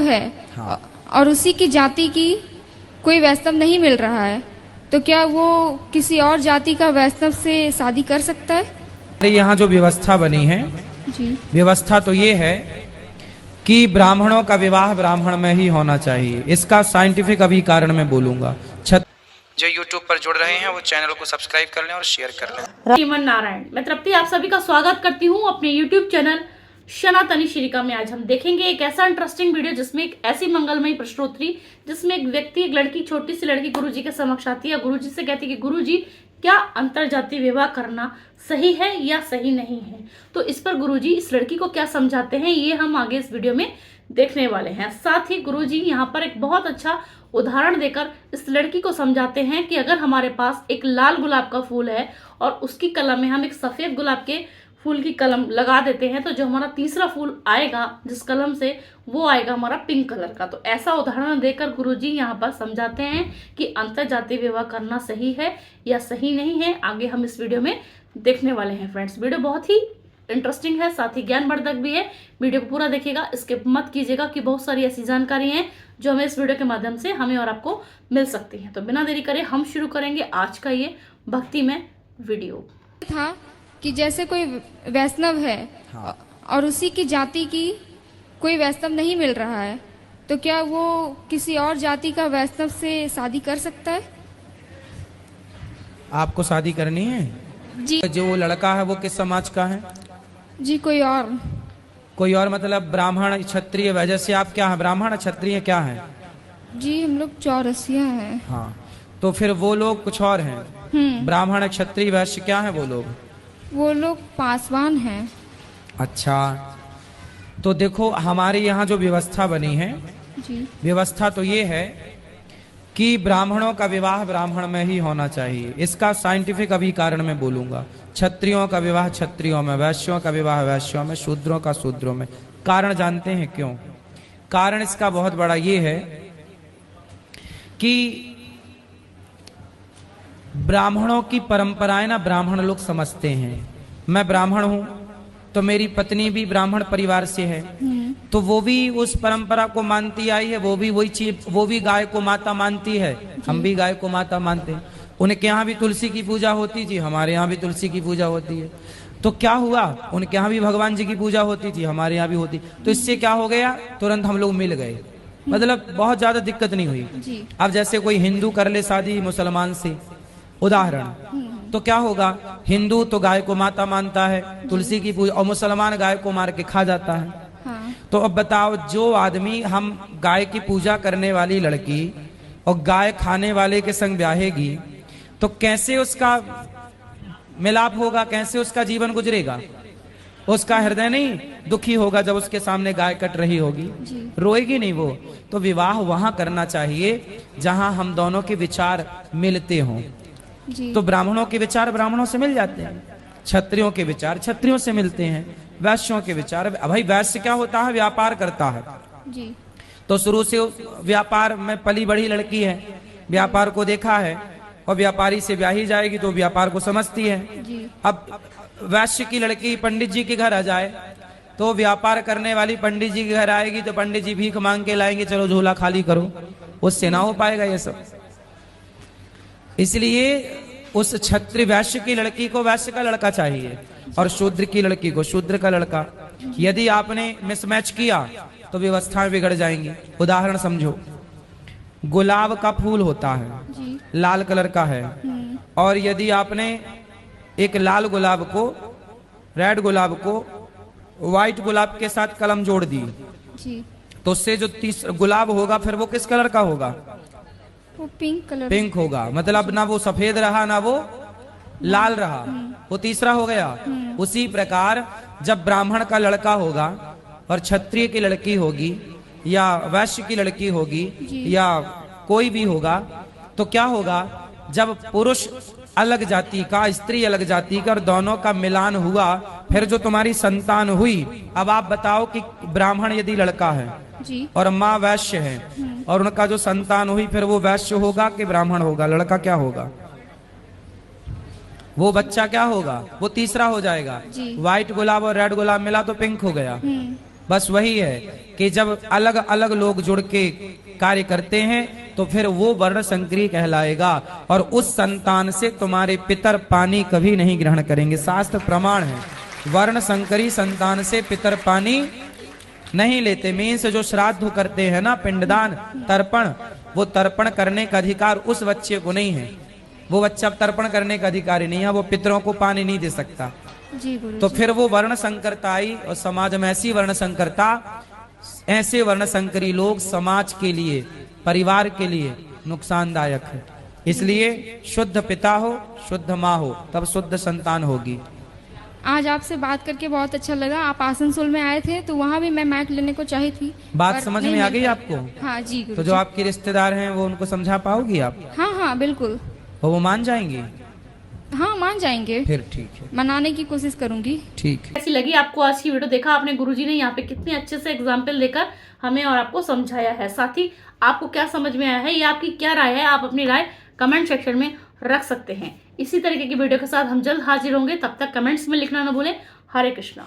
है हाँ। और उसी की जाति की कोई वैष्णव नहीं मिल रहा है, तो क्या वो किसी और जाति का वैष्णव से शादी कर सकता है? यहाँ जो व्यवस्था बनी है, जी। व्यवस्था तो ये है कि ब्राह्मणों का विवाह ब्राह्मण में ही होना चाहिए। इसका साइंटिफिक अभी कारण मैं बोलूंगा। जो YouTube पर जुड़ रहे हैं वो चैनल को सब्सक्राइब कर लें और शेयर कर लें। श्रीमन नारायण, मैं तृप्ति आप सभी का स्वागत करती हूँ अपने YouTube चैनल सनातनी श्रीका में। आज हम देखेंगे एक ऐसा इंटरेस्टिंग वीडियो जिसमें एक ऐसी मंगलमयी प्रश्नोत्तरी जिसमें एक व्यक्ति, एक लड़की, छोटी सी लड़की गुरुजी के समक्ष आती है, गुरुजी से कहती है कि गुरुजी, क्या अंतरजातीय विवाह करना सही है या सही नहीं है। तो इस पर गुरुजी इस लड़की को क्या समझाते हैं ये हम आगे इस वीडियो में देखने वाले हैं। साथ ही गुरुजी यहाँ पर एक बहुत अच्छा उदाहरण देकर इस लड़की को समझाते हैं कि अगर हमारे पास एक लाल गुलाब का फूल है और उसकी कलम में हम एक सफेद गुलाब के फूल की कलम लगा देते हैं, तो जो हमारा तीसरा फूल आएगा जिस कलम से, वो आएगा हमारा पिंक कलर का। तो ऐसा उदाहरण देकर गुरुजी यहाँ पर समझाते हैं कि अंतरजातीय विवाह करना सही है या सही नहीं है। आगे हम इस वीडियो में देखने वाले हैं। फ्रेंड्स, वीडियो बहुत ही इंटरेस्टिंग है, साथ ही ज्ञानवर्धक भी है। वीडियो को पूरा देखिएगा, स्किप मत कीजिएगा कि बहुत सारी ऐसी जानकारी हैं जो हमें इस वीडियो के माध्यम से हमें और आपको मिल सकती है। तो बिना देरी करे हम शुरू करेंगे आज का ये भक्ति में वीडियो। था कि जैसे कोई वैष्णव है हाँ। और उसी की जाति की कोई वैष्णव नहीं मिल रहा है, तो क्या वो किसी और जाति का वैष्णव से शादी कर सकता है? आपको शादी करनी है? जी। जो वो लड़का है वो किस समाज का है? जी, कोई और मतलब ब्राह्मण, क्षत्रिय, वैश्य। आप क्या है, ब्राह्मण क्षत्रिय क्या है? जी, हम लोग चौरसिया हैं। हाँ, तो फिर वो लोग कुछ और हैं। ब्राह्मण, क्षत्रिय, वैश्य क्या है वो लोग पासवान हैं। अच्छा, तो देखो हमारे यहाँ जो व्यवस्था बनी है, जी। व्यवस्था तो ये है कि ब्राह्मणों का विवाह ब्राह्मण में ही होना चाहिए। इसका साइंटिफिक अभी कारण मैं बोलूंगा। क्षत्रियों का विवाह क्षत्रियों में, वैश्यों का विवाह वैश्यों में, शूद्रों का शूद्रों में। कारण जानते हैं क्यों? कारण इसका बहुत बड़ा ये है कि ब्राह्मणों की परंपराएं ना ब्राह्मण लोग समझते हैं। मैं ब्राह्मण हूं तो मेरी पत्नी भी ब्राह्मण परिवार से है, तो वो भी उस परंपरा को मानती आई है। वो भी वही चीज, वो भी गाय को माता मानती है, हम भी गाय को माता मानते हैं। उनके यहाँ भी तुलसी की पूजा होती थी, हमारे यहाँ भी तुलसी की पूजा होती है। तो क्या हुआ, उनके यहाँ भी भगवान जी की पूजा होती थी, हमारे यहाँ भी होती। तो इससे क्या हो गया, तुरंत हम लोग मिल गए। मतलब बहुत ज्यादा दिक्कत नहीं हुई। अब जैसे कोई हिंदू कर ले शादी मुसलमान से, उदाहरण, तो क्या होगा, हिंदू तो गाय को माता मानता है, तुलसी की पूजा, और मुसलमान गाय को मार के खा जाता है। हाँ। तो अब बताओ, जो आदमी हम गाय की पूजा करने वाली लड़की और गाय खाने वाले के संग ब्याहेगी, तो कैसे उसका मिलाप होगा, कैसे उसका जीवन गुजरेगा? उसका हृदय नहीं दुखी होगा जब उसके सामने गाय कट रही होगी? रोएगी नहीं वो? तो विवाह वहां करना चाहिए जहां हम दोनों के विचार मिलते हों। तो ब्राह्मणों के विचार ब्राह्मणों से मिल जाते हैं, क्षत्रियों के विचार क्षत्रियों से मिलते हैं, वैश्यों के विचार। भाई वैश्य क्या होता है, व्यापार करता है। जी। तो शुरू से व्यापार में पली बड़ी लड़की है, व्यापार को देखा है, और व्यापारी से ब्याही जाएगी तो व्यापार को समझती है। अब वैश्य की लड़की पंडित जी के घर आ जाए तो व्यापार करने वाली पंडित जी के घर आएगी तो पंडित जी भीख मांग के लाएंगे, चलो झोला खाली करो। उससे ना हो पाएगा ये सब। इसलिए उस क्षत्रिय वैश्य की लड़की को वैश्य का लड़का चाहिए और शूद्र की लड़की को शूद्र का लड़का। यदि आपने मिसमैच किया तो व्यवस्थाएं बिगड़ जाएंगी। उदाहरण समझो, गुलाब का फूल होता है, लाल कलर का है, और यदि आपने एक लाल गुलाब को, रेड गुलाब को व्हाइट गुलाब के साथ कलम जोड़ दी, तो उससे जो तीसरा गुलाब होगा फिर वो किस कलर का होगा? वो पिंक कलर, पिंक होगा। मतलब ना वो सफेद रहा ना वो लाल रहा, वो तीसरा हो गया। उसी प्रकार जब ब्राह्मण का लड़का होगा और क्षत्रिय की लड़की होगी या वैश्य की लड़की होगी या कोई भी होगा, तो क्या होगा, जब पुरुष अलग जाति का, स्त्री अलग जाति का, और दोनों का मिलान हुआ, फिर जो तुम्हारी संतान हुई। अब आप बताओ कि ब्राह्मण यदि लड़का है और माँ वैश्य है और उनका जो संतान हुई, फिर वो वैश्य होगा कि ब्राह्मण होगा? लड़का क्या होगा? वो बच्चा क्या होगा? वो तीसरा हो जाएगा। व्हाइट गुलाब और रेड गुलाब मिला तो पिंक हो गया। बस वही है कि जब अलग अलग लोग जुड़ के कार्य करते हैं तो फिर वो वर्ण संकरी कहलाएगा, और उस संतान से तुम्हारे पितर पानी कभी नहीं ग्रहण करेंगे। शास्त्र प्रमाण है, वर्ण संकरी संतान से पितर पानी नहीं लेते। मीन्स जो श्राद्ध करते हैं ना, पिंडदान तर्पण, वो तर्पण करने का अधिकार उस बच्चे को नहीं है। वो बच्चा तर्पण करने का अधिकारी नहीं है, वो पितरों को पानी नहीं दे सकता। जी गुरु तो जी। फिर वो वर्ण संकरता आई, और समाज में ऐसी वर्ण संकरता, ऐसे वर्ण संकरी लोग समाज के लिए, परिवार के लिए नुकसानदायक है। इसलिए शुद्ध पिता हो, शुद्ध माँ हो, तब शुद्ध संतान होगी। आज आपसे बात करके बहुत अच्छा लगा। आप आसनसोल में आए थे तो वहाँ भी मैं माइक लेने को चाही थी। बात पर समझ नहीं में आ मिल गई पाया। आपको? हाँ जी गुरु तो जो आपके रिश्तेदार हैं वो उनको समझा पाओगी आप? हाँ हाँ बिल्कुल। और वो मान जाएंगे? हाँ मान जाएंगे, फिर ठीक है, मनाने की कोशिश करूंगी। ठीक है। कैसी लगी आपको आज की वीडियो? देखा आपने गुरुजी ने यहाँ पे कितने अच्छे से एग्जाम्पल देकर हमें और आपको समझाया है। साथ ही आपको क्या समझ में आया है या आपकी क्या राय है, आप अपनी राय कमेंट सेक्शन में रख सकते हैं। इसी तरीके की वीडियो के साथ हम जल्द हाजिर होंगे, तब तक कमेंट्स में लिखना न भूलें। हरे कृष्णा।